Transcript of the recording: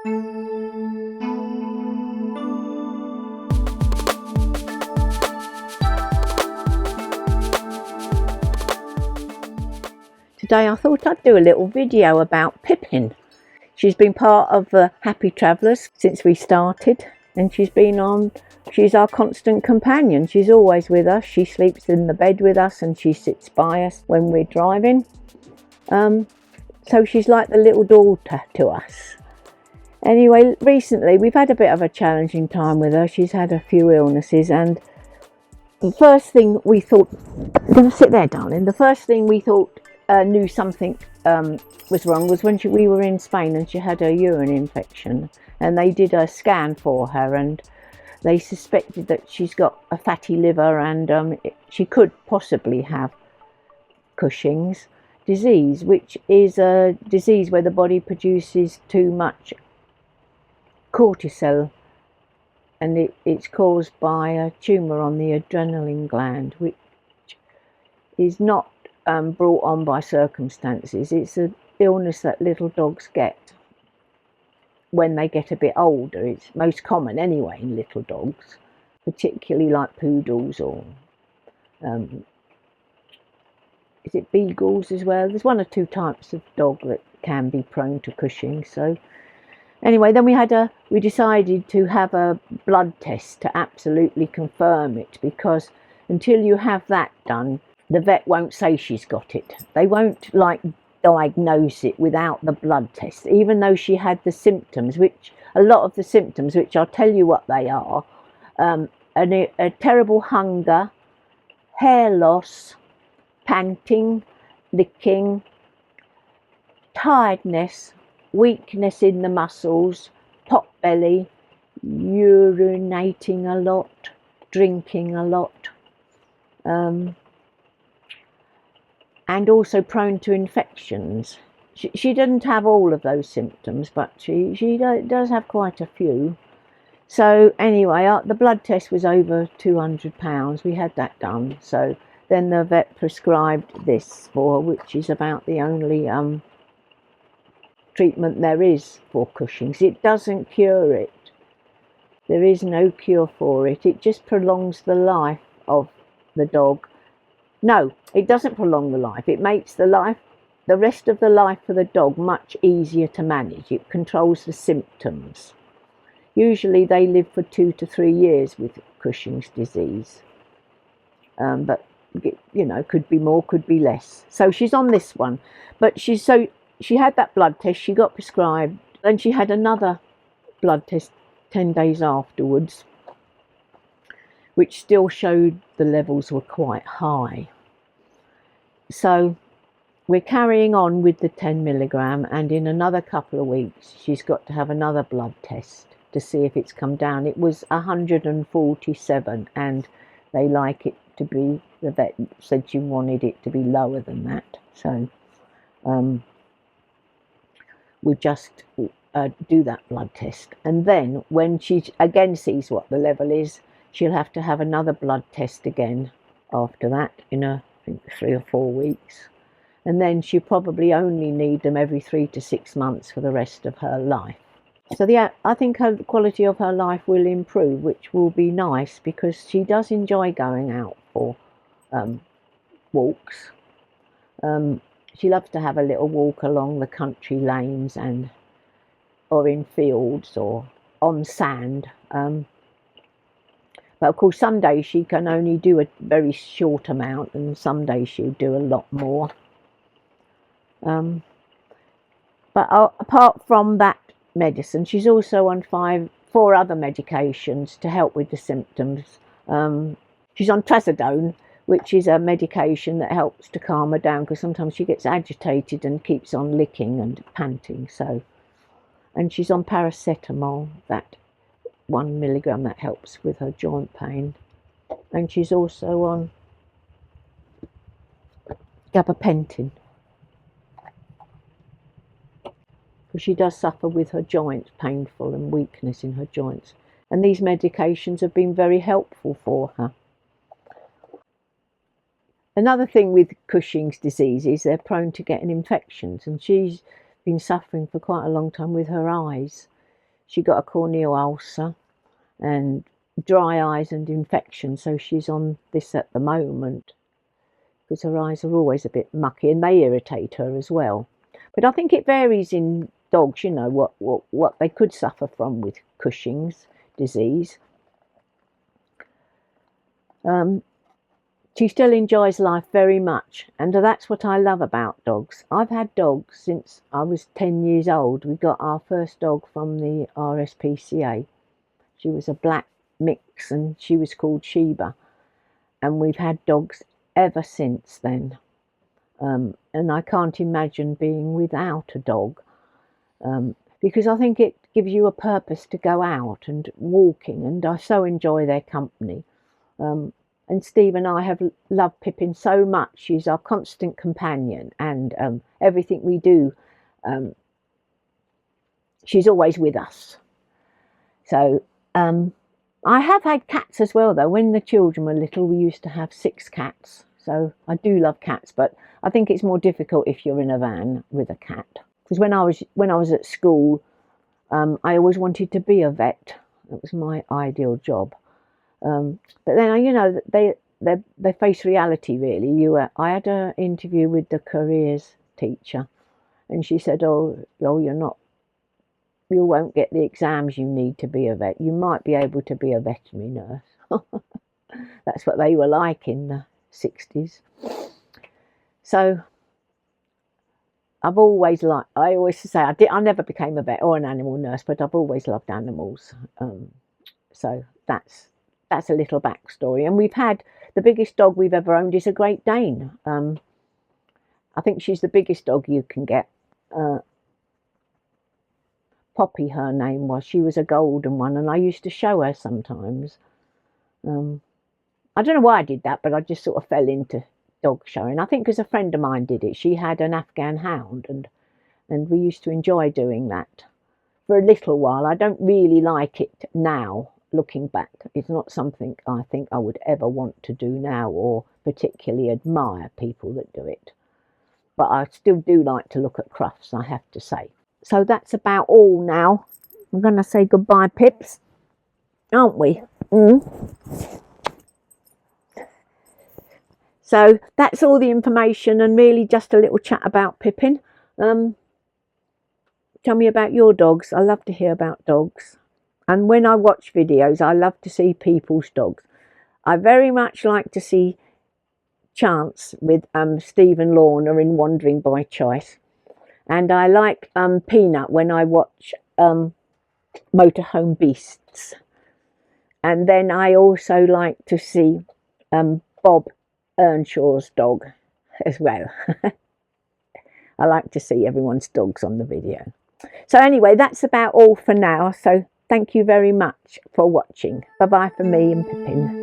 Today I thought I'd do a little video about Pippin. She's been part of the Happy Travellers since we started, and she's our constant companion. She's always with us. She sleeps in the bed with us and she sits by us when we're driving. So she's like the little daughter to us. Anyway, recently we've had a bit of a challenging time with her. She's had a few illnesses, and the first thing we thought, gonna sit there, darling. The first thing we thought knew something was wrong was when we were in Spain and she had a urine infection, and they did a scan for her and they suspected that she's got a fatty liver, and she could possibly have Cushing's disease, which is a disease where the body produces too much cortisol, and it's caused by a tumour on the adrenaline gland, which is not brought on by circumstances. It's an illness that little dogs get when they get a bit older. It's most common anyway in little dogs, particularly like poodles or is it beagles as well? There's one or two types of dog that can be prone to Cushing. So anyway, then we decided to have a blood test to absolutely confirm it, because until you have that done, the vet won't say she's got it. They won't diagnose it without the blood test, even though she had the symptoms, a lot of the symptoms, which I'll tell you what they are: a terrible hunger, hair loss, panting, licking, tiredness, weakness in the muscles, pot belly, urinating a lot, drinking a lot, and also prone to infections. She didn't have all of those symptoms, but she does have quite a few. So anyway, the blood test was over £200. We had that done. So then the vet prescribed this for her, which is about the only treatment there is for Cushing's. It doesn't cure it. There is no cure for it. It just prolongs the life of the dog. No, it doesn't prolong the life. It makes the rest of the life for the dog much easier to manage. It controls the symptoms. Usually they live for 2 to 3 years with Cushing's disease. But, could be more, could be less. So she's on this one. But she had that blood test, she got prescribed, then she had another blood test 10 days afterwards, which still showed the levels were quite high. So we're carrying on with the 10 milligram, and in another couple of weeks she's got to have another blood test to see if it's come down. It was 147, and they like it to be, the vet said she wanted it to be lower than that. So we just do that blood test, and then when she again sees what the level is, she'll have to have another blood test again after that in I think 3 or 4 weeks, and then she'll probably only need them every 3 to 6 months for the rest of her life. So I think the quality of her life will improve, which will be nice, because she does enjoy going out for walks. She loves to have a little walk along the country lanes or in fields or on sand. But of course, some days she can only do a very short amount, and some days she'll do a lot more. But apart from that medicine, she's also on 4 other medications to help with the symptoms. She's on trazodone, which is a medication that helps to calm her down, because sometimes she gets agitated and keeps on licking and panting. And she's on paracetamol, that 1 milligram, that helps with her joint pain. And she's also on gabapentin, because she does suffer with her joints, painful and weakness in her joints. And these medications have been very helpful for her. Another thing with Cushing's disease is they're prone to getting infections, and she's been suffering for quite a long time with her eyes. she got a corneal ulcer and dry eyes and infection, so she's on this at the moment because her eyes are always a bit mucky and they irritate her as well. But I think it varies in dogs, you know, what they could suffer from with Cushing's disease. She still enjoys life very much, and that's what I love about dogs. I've had dogs since I was 10 years old. We got our first dog from the RSPCA. She was a black mix and she was called Sheba, and we've had dogs ever since then. And I can't imagine being without a dog, because I think it gives you a purpose to go out and walking, and I so enjoy their company. And Steve and I have loved Pippin so much. She's our constant companion, and everything we do, she's always with us. So I have had cats as well, though. When the children were little, we used to have 6 cats. So I do love cats, but I think it's more difficult if you're in a van with a cat. Because when I was at school, I always wanted to be a vet. That was my ideal job. But then, you know, they face reality, really. I had an interview with the careers teacher, and she said, "Oh, you won't get the exams you need to be a vet. You might be able to be a veterinary nurse." That's what they were like in the 60s. So I always say I never became a vet or an animal nurse, but I've always loved animals. So that's a little backstory. And we've had the biggest dog we've ever owned is a Great Dane. I think she's the biggest dog you can get. Poppy, her name was. She was a golden one, and I used to show her sometimes. I don't know why I did that, but I just sort of fell into dog showing. I think because a friend of mine did it. She had an Afghan hound, and we used to enjoy doing that for a little while. I don't really like it now. Looking back, it's not something I think I would ever want to do now, or particularly admire people that do it. But I still do like to look at crufts, I have to say. So that's about all now. I'm going to say goodbye, Pips, aren't we? So that's all the information, and really just a little chat about Pippin. Tell me about your dogs. I love to hear about dogs. And when I watch videos, I love to see people's dogs. I very much like to see Chance with Steve and Lorna in Wandering by Choice. And I like Peanut when I watch Motorhome Beasts. And then I also like to see Bob Earnshaw's dog as well. I like to see everyone's dogs on the video. So anyway, that's about all for now. So thank you very much for watching. Bye-bye from me and Pippin.